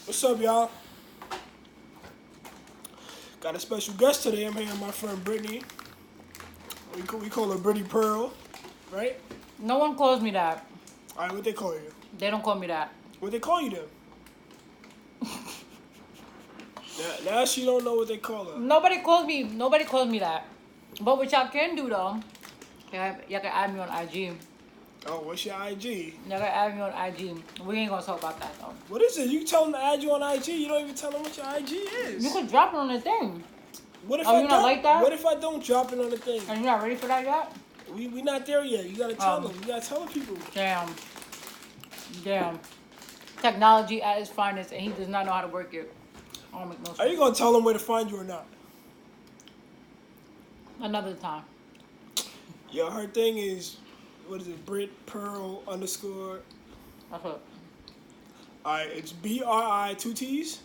What's up, y'all? Got a special guest today. I'm here with my friend Brittney. We call her Brittney Pearl, right? No one calls me that. All right, what they call you? They don't call me that. What they call you then? Now she don't know what they call her. Nobody calls me that. But what y'all can do though, y'all can add me on IG. Oh, what's your IG? Y'all can add me on IG. We ain't gonna talk about that though. What is it? You tell them to add you on IG. You don't even tell them what your IG is. You could drop it on the thing. What if Oh, I you don't? not like that? What if I don't drop it on the thing? Are you not ready for that yet? We not there yet. You gotta tell them. You gotta tell the people. Damn. Technology at its finest, and he does not know how to work it. I don't make no sense. Are you gonna tell them where to find you or not? Another time. Yo, her thing is, what is it? Britt Pearl _ That's it. Alright, it's BRI 2 T's.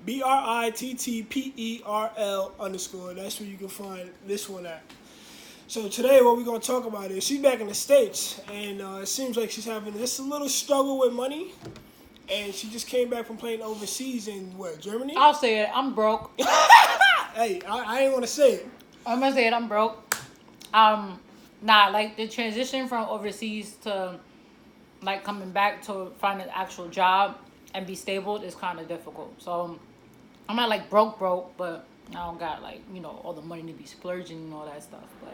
BRITTPERL _ That's where you can find this one at. So today what we're going to talk about is she's back in the States, and it seems like she's having just a little struggle with money, and she just came back from playing overseas in, what, Germany? I'll say it. I'm broke. Hey, I ain't want to say it. I'm gonna say it. I'm broke. Like the transition from overseas to like coming back to find an actual job and be stable is kind of difficult. So I'm not like broke, but I don't got like all the money to be splurging and all that stuff. But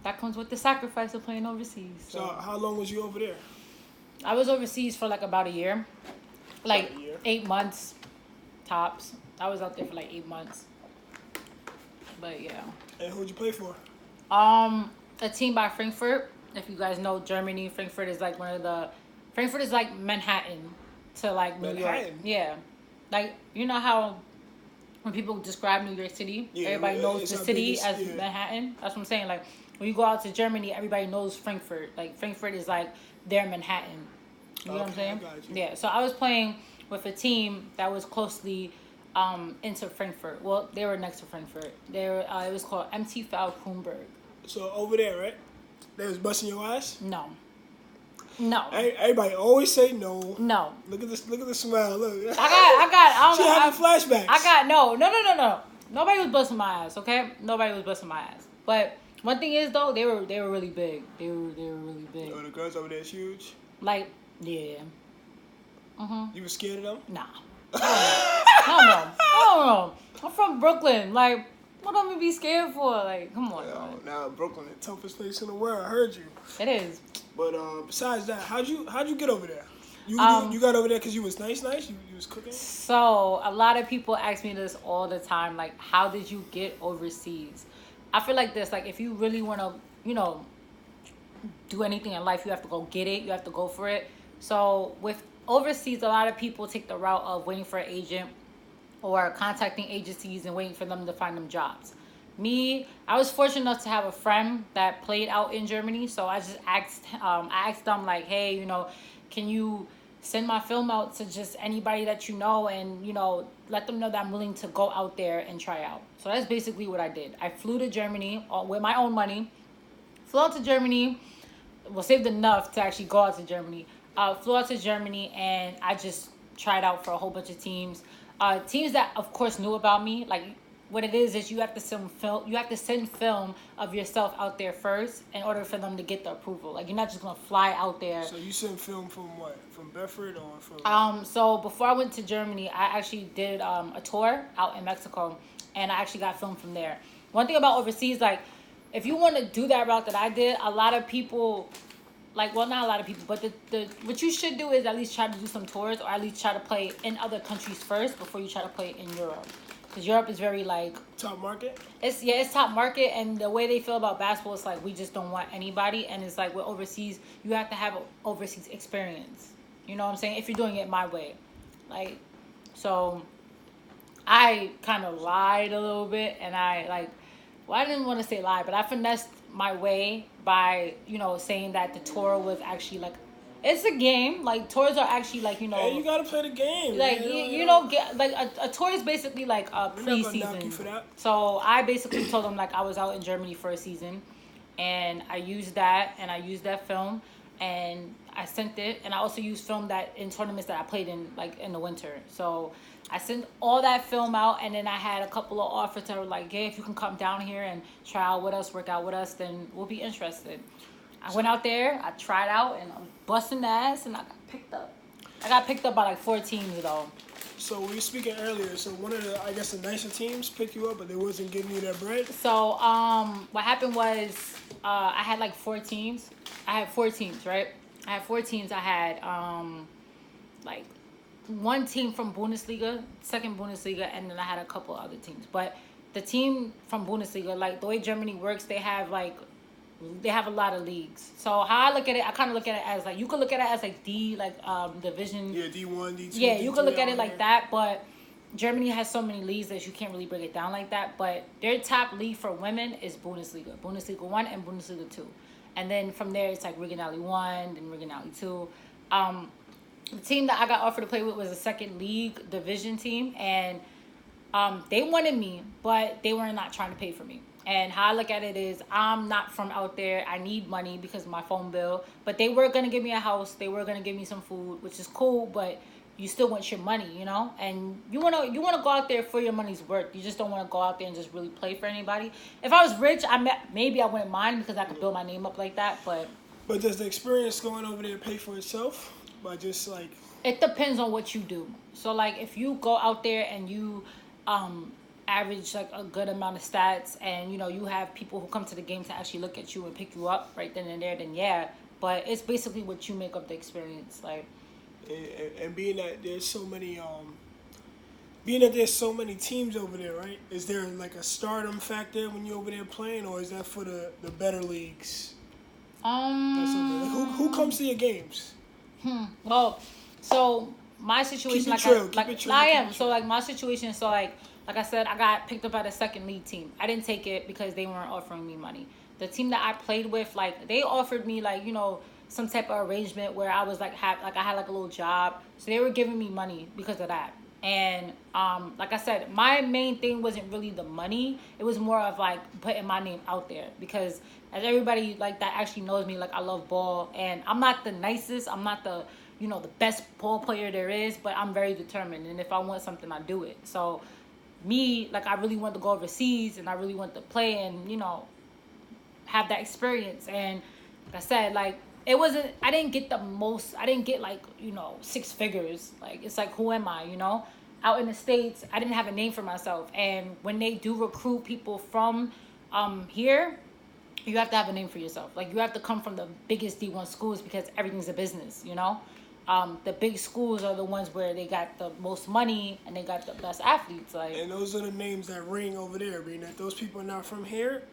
that comes with the sacrifice of playing overseas. So how long was you over there? I was overseas for like about a year, like About a year. 8 months tops. I was out there for like 8 months. But yeah. And who'd you play for? A team by Frankfurt. If you guys know Germany, Frankfurt is like Manhattan to like New Manhattan? York. Yeah. Like, you know how when people describe New York City, everybody knows the city as Manhattan? That's what I'm saying. Like, when you go out to Germany, everybody knows Frankfurt. Like, Frankfurt is like their Manhattan. You know what I'm saying? I got you. Yeah. So I was playing with a team that was closely into Frankfurt. Well, they were next to Frankfurt. It was called MT Falkenberg. So over there, right? They was busting your ass? No. Everybody always say no. No. Look at this smile. Look. I She having flashbacks. No. Nobody was busting my ass, okay? Nobody was busting my ass. But one thing is though, they were really big. They were really big. Oh, the girls over there is huge? Like, yeah. You was scared of them? Nah. I don't know. I'm from Brooklyn. Like, what am I be scared for? Like, come on. Yo, now Brooklyn, the toughest place in the world. I heard you. It is. But besides that, how'd you get over there? You got over there because you was nice. You was cooking. So a lot of people ask me this all the time. Like, how did you get overseas? I feel like this. Like, if you really want to, do anything in life, you have to go get it. You have to go for it. So with overseas, a lot of people take the route of waiting for an agent or contacting agencies and waiting for them to find them jobs. Me, I was fortunate enough to have a friend that played out in Germany, so I just asked them like, hey, can you send my film out to just anybody that you know, and let them know that I'm willing to go out there and try out. So that's basically what I did. I flew to Germany with my own money. Flew out to Germany. Well, saved enough to actually go out to Germany. Flew out to Germany, and I just tried out for a whole bunch of teams. Teams that, of course, knew about me. Like, what it is you have to send film. You have to send film of yourself out there first in order for them to get the approval. Like, you're not just gonna fly out there. So you sent film from what? From Bedford or from? So before I went to Germany, I actually did a tour out in Mexico, and I actually got film from there. One thing about overseas, like, if you want to do that route that I did, a lot of people. Like, well, not a lot of people, but what you should do is at least try to do some tours, or at least try to play in other countries first before you try to play in Europe. Because Europe is very, like... Top market? It's top market, and the way they feel about basketball is, like, we just don't want anybody. And it's like, with overseas, you have to have overseas experience. You know what I'm saying? If you're doing it my way. Like, so I kind of lied a little bit, and I didn't want to say lie, but I finessed my way by, saying that the tour was actually, like, it's a game. Like, tours are actually, like, Hey, you gotta play the game. Like, man. you don't get, like, a tour is basically, like, a We're not gonna knock pre-season. you for that. So I basically told them, like, I was out in Germany for a season, and I used that film, and I sent it, and I also used film that in tournaments that I played in, like in the winter. So I sent all that film out, and then I had a couple of offers that were like, "Yeah, if you can come down here and try out with us, work out with us, then we'll be interested." I went out there, I tried out, and I'm busting the ass, and I got picked up. I got picked up by like 4 teams though. So we were speaking earlier. So one of the, I guess, the nicer teams picked you up, but they wasn't giving you that bread. So what happened was I had like 4 teams. I had 4 teams, right? I had 4 teams. I had like 1 team from Bundesliga, second Bundesliga, and then I had a couple other teams. But the team from Bundesliga, like the way Germany works, they have a lot of leagues. So how I look at it, I kind of look at it as like, you could look at it as like division. Yeah, D1, D2. Yeah, you could look at it like there. that, but Germany has so many leagues that you can't really break it down like that. But their top league for women is Bundesliga. Bundesliga 1 and Bundesliga 2. And then from there, it's like Regionalliga 1 and Regionalliga 2. The team that I got offered to play with was a second league division team. And they wanted me, but they were not trying to pay for me. And how I look at it is, I'm not from out there. I need money because of my phone bill. But they were going to give me a house. They were going to give me some food, which is cool. But you still want your money, you know? And you want to go out there for your money's worth. You just don't want to go out there and just really play for anybody. If I was rich, maybe I wouldn't mind because I could build my name up like that. But does the experience going over there pay for itself? By just like... It depends on what you do. So, like, if you go out there and you... average like a good amount of stats, and you know you have people who come to the game to actually look at you and pick you up right then and there, then yeah. But it's basically what you make of the experience, like. And being that there's so many teams over there, right? Is there like a stardom factor when you're over there playing, or is that for the better leagues? That's over there? Like, who comes to your games? Well, so my situation, my situation, so like I said, I got picked up by the second league team. I didn't take it because they weren't offering me money. The team that I played with, like, they offered me, like, you know, some type of arrangement where I was like, I had like a little job. So they were giving me money because of that. And like I said, my main thing wasn't really the money. It was more of like putting my name out there, because as everybody like that actually knows me, like I love ball, and I'm not the nicest. I'm not the, you know, the best ball player there is, but I'm very determined. And if I want something, I do it. So me, like, I really want to go overseas, and I really want to play and, you know, have that experience. And like I said, like, it wasn't, I didn't get like, you know, 6 figures. Like, it's like, who am I, you know? Out in the States, I didn't have a name for myself. And when they do recruit people from here, you have to have a name for yourself. Like, you have to come from the biggest D1 schools, because everything's a business, you know? The big schools are the ones where they got the most money and they got the best athletes. Like, and those are the names that ring over there, being that those people are not from here.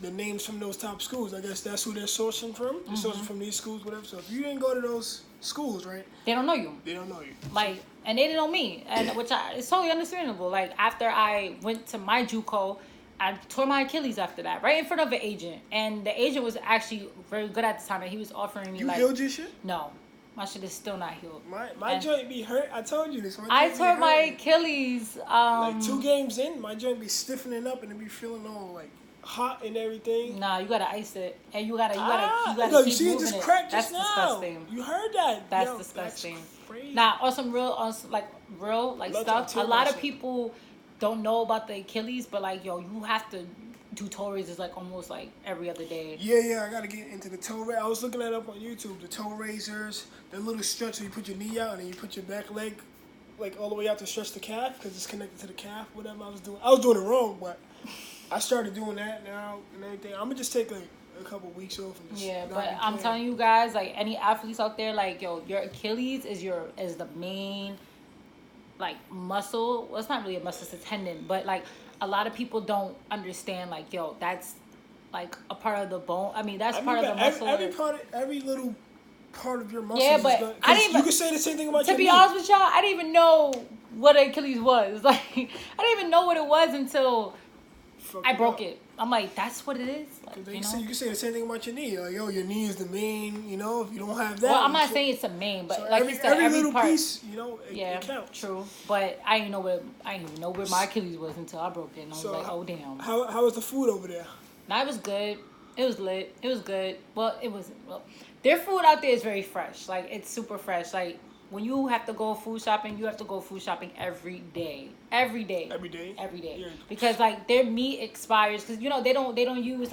The names from those top schools, I guess that's who they're sourcing from. They're sourcing from these schools, whatever. So if you didn't go to those schools, right? They don't know you. They don't know you. Like, and they didn't know me, and it's totally understandable. Like, after I went to my JUCO, I tore my Achilles after that, right in front of an agent. And the agent was actually very good at the time, and he was offering me, you like... healed your shit? No. My shit is still not healed. My joint be hurt. I told you this. I tore my Achilles. Like 2 games in, my joint be stiffening up and it be feeling all like hot and everything. Nah, you gotta ice it, and you gotta you keep see it moving just it. cracked That's just now. disgusting. You heard that? That's disgusting. That's crazy. Nah, on some real stuff. A lot of people don't know about the Achilles, but like, yo, you have to do toe raises like almost like every other day. Yeah, I gotta get into the toe raise. I was looking that up on YouTube. The toe raisers, the little stretch where you put your knee out and then you put your back leg like all the way out to stretch the calf, because it's connected to the calf. Whatever I was doing it wrong, but I started doing that now and everything. I'm gonna just take a couple weeks off. And just but I'm telling you guys, like, any athletes out there, like, yo, your Achilles is the main like muscle. Well, it's not really a muscle, it's a tendon, but like, a lot of people don't understand, like, yo, that's like a part of the bone. I mean, that's part of the muscle. Every little part of your muscle. Yeah, but I didn't even. You can say the same thing about your knee. To be honest with y'all, I didn't even know what Achilles was. Like, I didn't even know what it was until I broke it. I'm like, that's what it is. Like, you can say the same thing about your knee. Like, yo, your knee is the main. You know, if you don't have that. Well, I'm not saying it's the main, but so like you said, every little part, piece, you know, it counts. True. But I didn't know where my Achilles was until I broke it, and I was like, oh damn. How was the food over there? Nah, it was good. It was lit. It was good. Well, it wasn't. Well, Their food out there is very fresh. Like, it's super fresh. Like, when you have to go food shopping, you have to go food shopping every day. Every day. Every day? Every day. Yeah. Because, like, their meat expires. Because, you know, they don't use,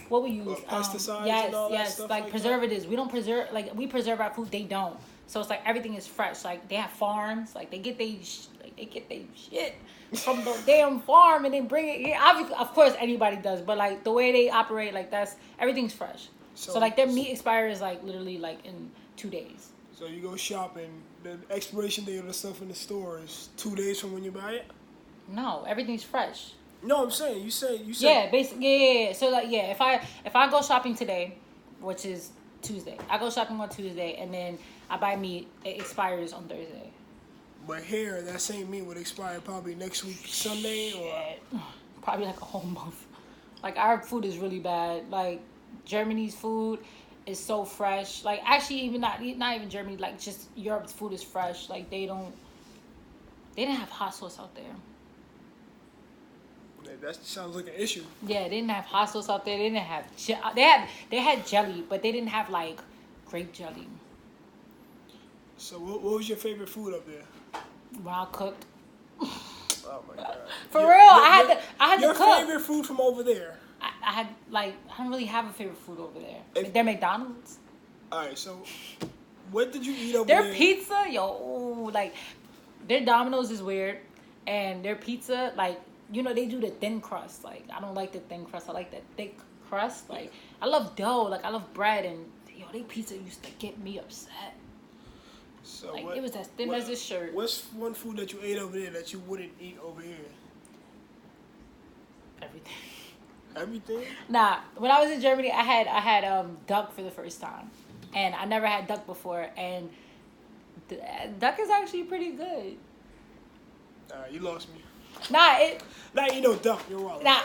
what we use? Pesticides yes, and all that yes, stuff like like preservatives. We don't preserve, like, we preserve our food. They don't. So, it's like everything is fresh. Like, they have farms. Like, they get their shit from the damn farm and they bring it here. Obviously, of course, anybody does. But, like, the way they operate, like, everything's fresh. So, like, their meat expires, like, literally, like, in 2 days. So you go shopping, the expiration date of the stuff in the store is 2 days from when you buy it? No, everything's fresh. No, I'm saying, you said. Yeah, basically, yeah. So, like, yeah, if I go shopping today, which is Tuesday, I go shopping on Tuesday, and then I buy meat, it expires on Thursday. But here, that same meat would expire probably next week, Sunday, or... Yeah, probably, like, a whole month. Like, our food is really bad. Like, Germany's food is so fresh. Like, actually, even not even Germany, like, just Europe's food is fresh. Like, they didn't have hot sauce out there. That sounds like an issue. Yeah, they didn't have hot sauce out there. They didn't have they had jelly, but they didn't have, like, grape jelly. So what was your favorite food up there? When I cooked. Oh my God. For real, I had to cook. Your favorite food from over there? I had, like, I don't really have a favorite food over there. They're McDonald's. All right, so what did you eat over there? Their pizza, like, their Domino's is weird, and their pizza, like, you know, they do the thin crust. Like, I don't like the thin crust. I like the thick crust. Like, I love dough. Like, I love bread, and their pizza used to get me upset. So like, it was as thin as this shirt. What's one food that you ate over there that you wouldn't eat over here? Everything. Everything? Nah, when I was in Germany, I had duck for the first time, and I never had duck before, and duck is actually pretty good. You lost me. Nah, you know duck. You're wrong. Nah,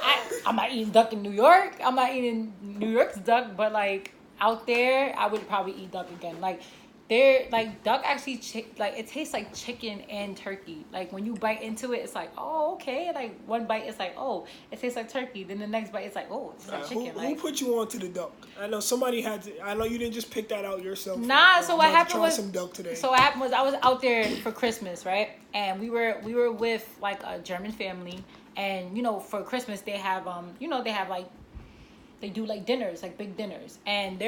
I'm not eating duck in New York. I'm not eating New York's duck, but, like, out there, I would probably eat duck again. Like, they're, like, duck actually, like, it tastes like chicken and turkey. Like, when you bite into it, it's like, oh, okay. Like, one bite, it's like, oh, it tastes like turkey. Then the next bite, it's like, oh, it's like chicken. Who put you on to the duck? I know somebody had to. I know you didn't just pick that out yourself. Nah, so what happened was, some duck today. So what happened was I was out there for Christmas, right? And we were with, like, a German family. And, you know, for Christmas, they have, like, they do, like, dinners, like, big dinners. And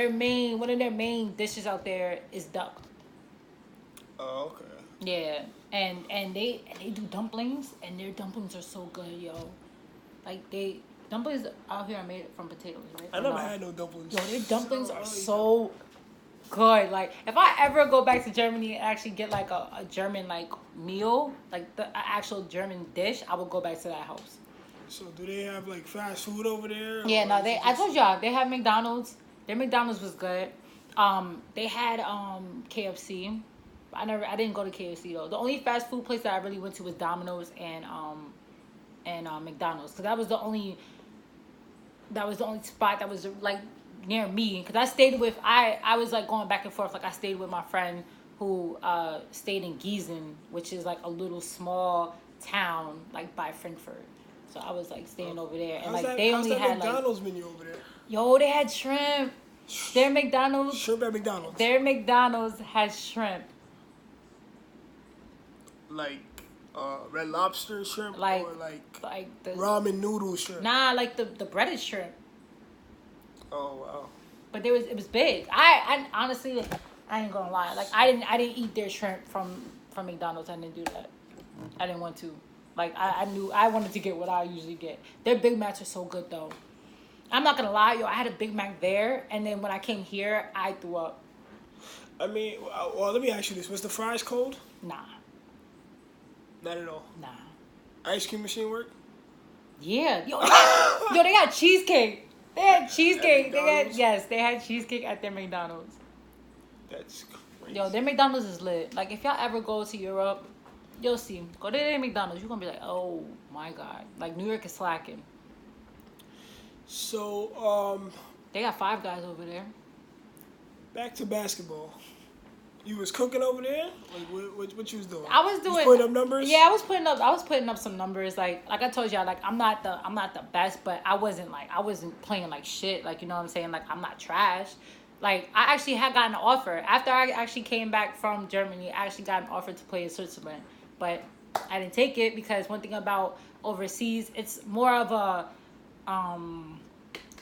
one of their main dishes out there is duck. Oh, okay. Yeah. And they do dumplings, and their dumplings are so good, yo. Like, dumplings out here are made from potatoes, right? I never had no dumplings. Yo, their dumplings are so good. Like, if I ever go back to Germany and actually get, like, a German, like, meal, like, the actual German dish, I would go back to that house. So do they have, like, fast food over there? Yeah, no, I told y'all, they have McDonald's. Their McDonald's was good. They had KFC. I didn't go to KFC though. The only fast food place that I really went to was Domino's and McDonald's, because that was the only spot that was, like, near me. Because I stayed with I was, like, going back and forth. Like, I stayed with my friend who stayed in Gießen, which is, like, a little small town, like, by Frankfurt. So I was, like, staying over there, and, like, they only had, like, McDonald's menu over there. Yo, they had shrimp. Their McDonald's. Shrimp at McDonald's. Their McDonald's has shrimp. Like Red Lobster shrimp, like, or like the ramen noodle shrimp. Nah, like the breaded shrimp. Oh wow! But it was big. I honestly, I ain't gonna lie. Like, I didn't eat their shrimp from McDonald's. I didn't do that. I didn't want to. Like, I knew I wanted to get what I usually get. Their Big Macs are so good though. I'm not gonna lie, yo. I had a Big Mac there, and then when I came here, I threw up. I mean, well, let me ask you this: was the fries cold? Nah. Not at all. Nah. Ice cream machine work? Yeah. Yo, they got cheesecake. They had cheesecake. They had cheesecake at their McDonald's. That's crazy. Yo, their McDonald's is lit. Like, if y'all ever go to Europe, you'll see. Go to their McDonald's. You're going to be like, oh, my God. Like, New York is slacking. So, they got Five Guys over there. Back to basketball. You was cooking over there? Like, what you was doing? I was doing. You putting up numbers? Yeah, I was putting up some numbers. Like I told y'all, like, I'm not the best, but I wasn't playing like shit. Like, you know what I'm saying? Like, I'm not trash. Like, I actually had gotten an offer. After I actually came back from Germany, I actually got an offer to play in Switzerland. But I didn't take it because one thing about overseas, it's more of a,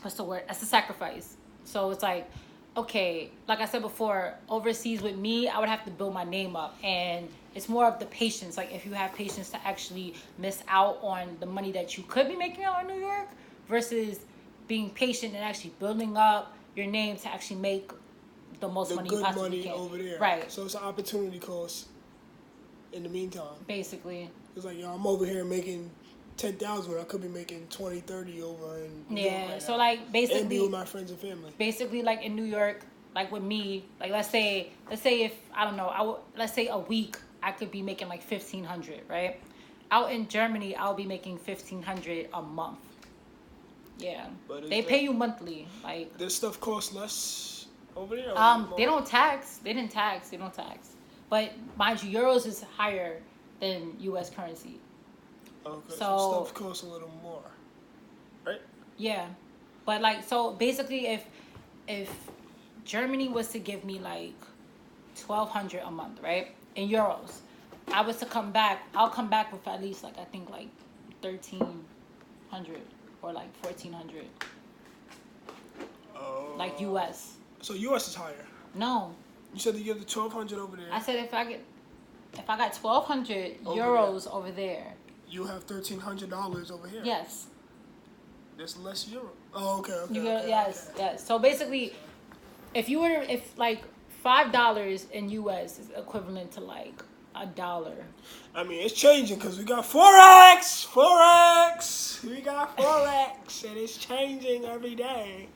what's the word? It's a sacrifice. So it's like, okay, like I said before, overseas with me, I would have to build my name up. And it's more of the patience. Like, if you have patience to actually miss out on the money that you could be making out in New York versus being patient and actually building up your name to actually make the most money you possibly can. Over there. Right. So it's an opportunity cost in the meantime. Basically. It's like, I'm over here making 10,000 when I could be making 20, 30 over in New York right so now. like basically and be with my friends and family. Basically, like in New York, like with me, like let's say if I don't know, let's say a week I could be making like 1,500, right? Out in Germany, I'll be making 1,500 a month. Yeah, they pay you monthly. Like, this stuff costs less over there. They don't tax. They don't tax. But mind you, euros is higher than U.S. currency. Okay, so stuff costs a little more, right? Yeah, but like, so basically, if Germany was to give me like 1,200 a month, right, in euros, I was to come back. I'll come back with at least like, I think like 1,300 or like 1,400. Like U.S. So U.S. is higher. No. You said you give the 1,200 over there. I said if I got 1,200 euros over there. You have $1,300 over here. Yes. There's less euro. Oh, okay. Yes. So basically, if like $5 in US is equivalent to like $1. I mean, it's changing because we got Forex. We got Forex, and it's changing every day.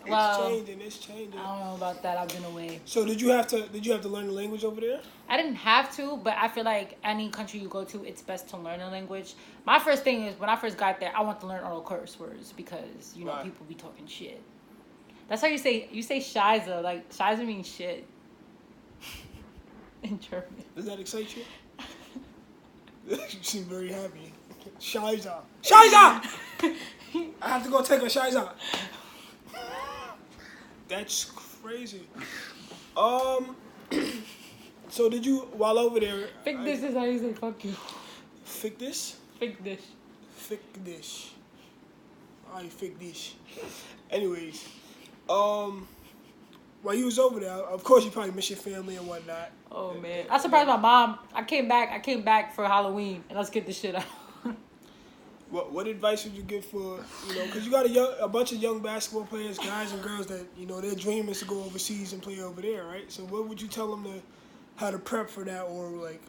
It's changing. I don't know about that. I've been away. So did you have to learn the language over there? I didn't have to, but I feel like any country you go to, it's best to learn a language. My first thing is, when I first got there, I want to learn all curse words because people be talking shit. That's how you say Scheiße. Like, Scheiße means shit in German. Does that excite you? You seem very happy. Scheiße. I have to go take a Scheiße. That's crazy. So did you, while over there... Fick this is how you say fuck you. Fick this? Fick this. Fick this. I fick this. Anyways, while you was over there, of course you probably miss your family and whatnot. Oh man, I surprised my mom. I came back for Halloween, and let's get this shit out. What advice would you give for, because you got a bunch of young basketball players, guys and girls that, their dream is to go overseas and play over there, right? So what would you tell them how to prep for that, or like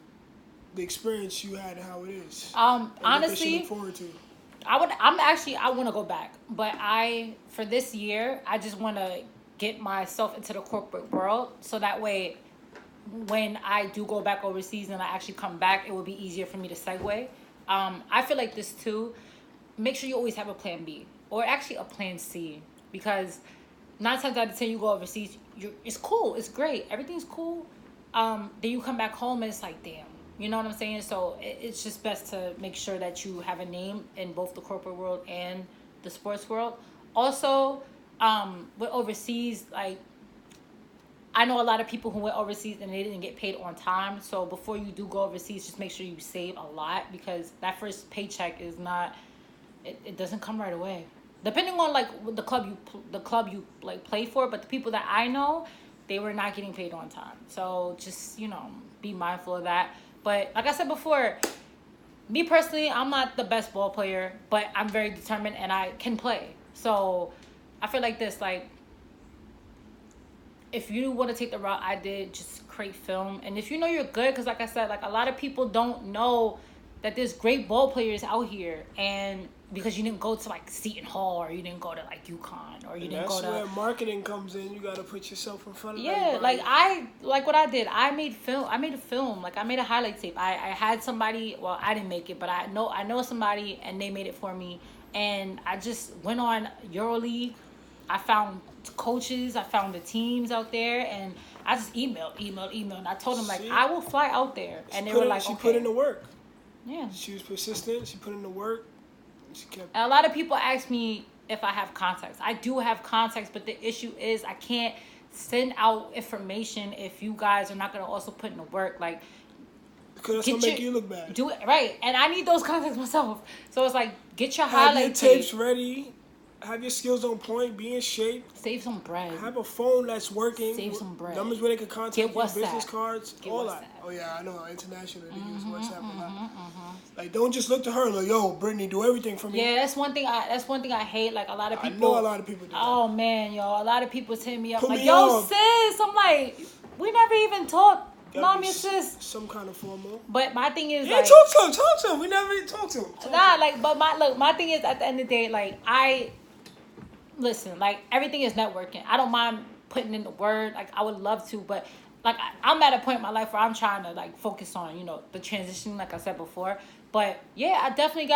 the experience you had and how it is? Honestly, look forward to? I want to go back, but for this year, I just want to get myself into the corporate world, so that way, when I do go back overseas and I actually come back, it will be easier for me to segue. I feel like this too. Make sure you always have a plan B, or actually a plan C, because 9 times out of 10 you go overseas, it's cool, it's great, everything's cool. Then you come back home and it's like, damn, you know what I'm saying? So it's just best to make sure that you have a name in both the corporate world and the sports world. Also, with overseas, like, I know a lot of people who went overseas and they didn't get paid on time. So before you do go overseas, just make sure you save a lot, because that first paycheck is not, it doesn't come right away. Depending on like the club you like play for, but the people that I know, they were not getting paid on time. So just, be mindful of that. But like I said before, me personally, I'm not the best ball player, but I'm very determined and I can play. So I feel like this, like, if you want to take the route I did, just create film. And if you know you're good, because like I said, like, a lot of people don't know that there's great ball players out here. And because you didn't go to like Seton Hall, or you didn't go to like UConn, or you didn't go to... That's where marketing comes in. You got to put yourself in front of everybody. Like what I did, I made a film. Like, I made a highlight tape. I had somebody, well, I didn't make it, but I know somebody, and they made it for me. And I just went on EuroLeague. I found coaches, I found the teams out there, and I just emailed, and I told them, like, I will fly out there, and they were like, she put in the work. Yeah, she was persistent. She put in the work. She kept. And a lot of people ask me if I have contacts. I do have contacts, but the issue is I can't send out information if you guys are not gonna also put in the work. Like, because that's gonna make you look bad. Do it right, and I need those contacts myself. So it's like, get your have highlight your tapes ready. Have your skills on point. Be in shape. Save some bread. Have a phone that's working. Save some bread. Numbers where they can contact you. Business cards. Get all WhatsApp. that. Oh yeah, I know. International, they use WhatsApp a lot. Like, don't just look to her like, yo, Brittney, do everything for me. Yeah, that's one thing. That's one thing I hate. Like, a lot of people. I know a lot of people do that. Oh man, yo, a lot of people hit me up Put like, me yo, on. sis. I'm like, we never even talked. Gotta be sis. Some kind of formal. But my thing is, yeah, like, talk to him. We never even talked to him. But my thing is, at the end of the day, like, listen, like, everything is networking. I don't mind putting in the word. Like, I would love to, but like, I'm at a point in my life where I'm trying to like focus on, you know, the transition, like I said before. But yeah, I definitely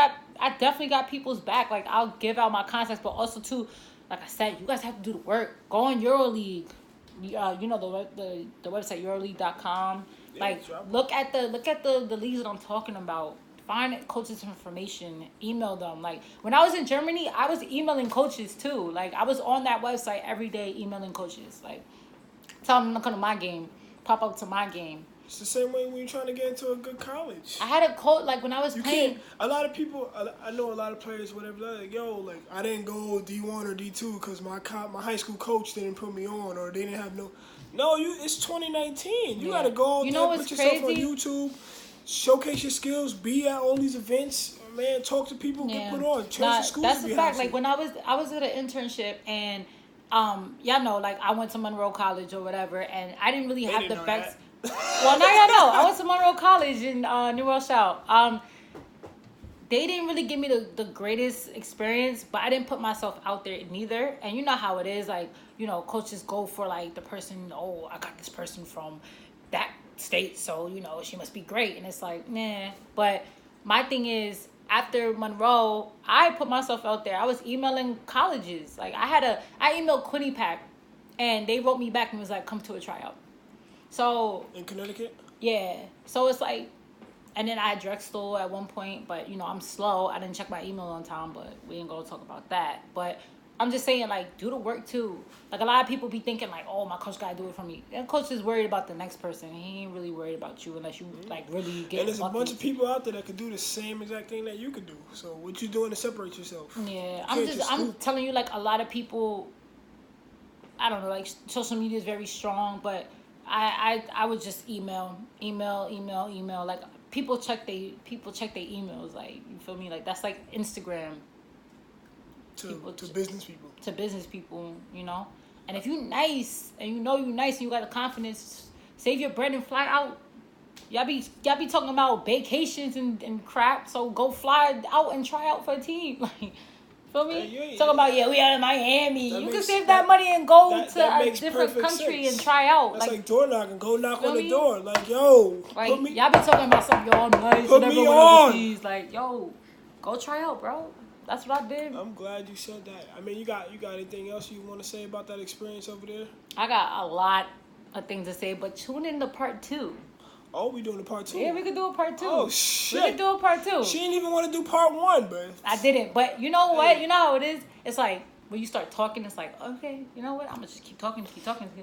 got people's back. Like, I'll give out my contacts, but also too, like I said, you guys have to do the work. Go on EuroLeague. You know, the website EuroLeague.com. Like, look at the leagues that I'm talking about. Find coaches' information. Email them. Like, when I was in Germany, I was emailing coaches too. Like, I was on that website every day emailing coaches. Like, tell them to come to my game. Pop up to my game. It's the same way when you're trying to get into a good college. I had a coach, like, when I was playing. A lot of people, I know a lot of players, whatever, they're like, yo, like, I didn't go D1 or D2 because my high school coach didn't put me on, or they didn't have no. No, it's 2019. You got to go out there, put yourself on YouTube, showcase your skills, be at all these events, man, talk to people, get put on. Change schools. That's a fact. Like, when I was at an internship, and y'all know, like, I went to Monroe College or whatever, and I didn't really have the best. Well, now y'all know. I went to Monroe College in New Rochelle. They didn't really give me the greatest experience, but I didn't put myself out there neither. And you know how it is, like, you know, coaches go for, like, the person, oh, I got this person from that state, so, you know, she must be great. And it's like, nah. But my thing is, after Monroe, I put myself out there. I was emailing colleges. Like, I emailed Quinnipiac, and they wrote me back and was like, come to a tryout. So in Connecticut? Yeah. So it's like, and then I had Drexel at one point, but, you know, I'm slow. I didn't check my email on time, but we ain't gonna talk about that. But I'm just saying, like, do the work too. Like, a lot of people be thinking, like, oh, my coach gotta do it for me. And coach is worried about the next person. He ain't really worried about you unless you, like, really get. And there's a bunch of people out there that could do the same exact thing that you could do. So what you doing to separate yourself? Yeah, I'm telling you, like, a lot of people, I don't know, like, social media is very strong, but I would just email. Like, people check their emails. Like, you feel me? Like, that's like Instagram. To business people. To business people, you know. And if you nice and you know you nice and you got the confidence, save your bread and fly out. Y'all be talking about vacations and crap. So go fly out and try out for a team. Like, feel me? Talking about, we are in Miami. You can save that money and go to a different country and try out. That's like door knocking. Go knock on the door. Like, yo, like, y'all be talking about something, yo, I'm nice. Put me on. Like, yo, go try out, bro. That's what I did. I'm glad you said that. I mean, you got anything else you want to say about that experience over there? I got a lot of things to say, but tune in to part 2. Oh, we doing a part 2? Yeah, we could do a part 2. Oh, shit. We could do a part 2. She didn't even want to do part 1, but... I didn't, but you know what? You know how it is? It's like, when you start talking, it's like, okay, you know what? I'm going to just keep talking.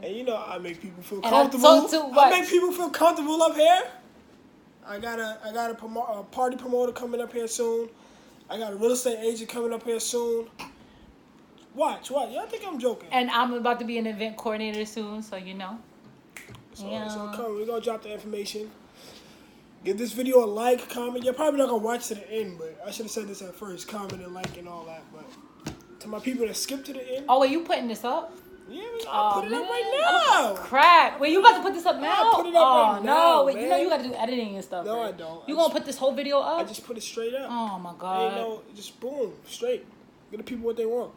And you know, I make people feel comfortable. I make people feel comfortable up here. I got a party promoter coming up here soon. I got a real estate agent coming up here soon. Watch. Y'all think I'm joking. And I'm about to be an event coordinator soon, so you know. So come, we're going to drop the information. Give this video a like, comment. You're probably not going to watch to the end, but I should have said this at first. Comment and like and all that. But to my people that skip to the end. Oh, wait, you putting this up? Yeah, I'll put it up right now. Crap. Wait, you about to put this up now? I'll put it up right now. No, wait, man. You know you got to do editing and stuff. No, right? I don't. You going to put this whole video up? I just put it straight up. Oh, my God. Just boom, straight. Give the people what they want.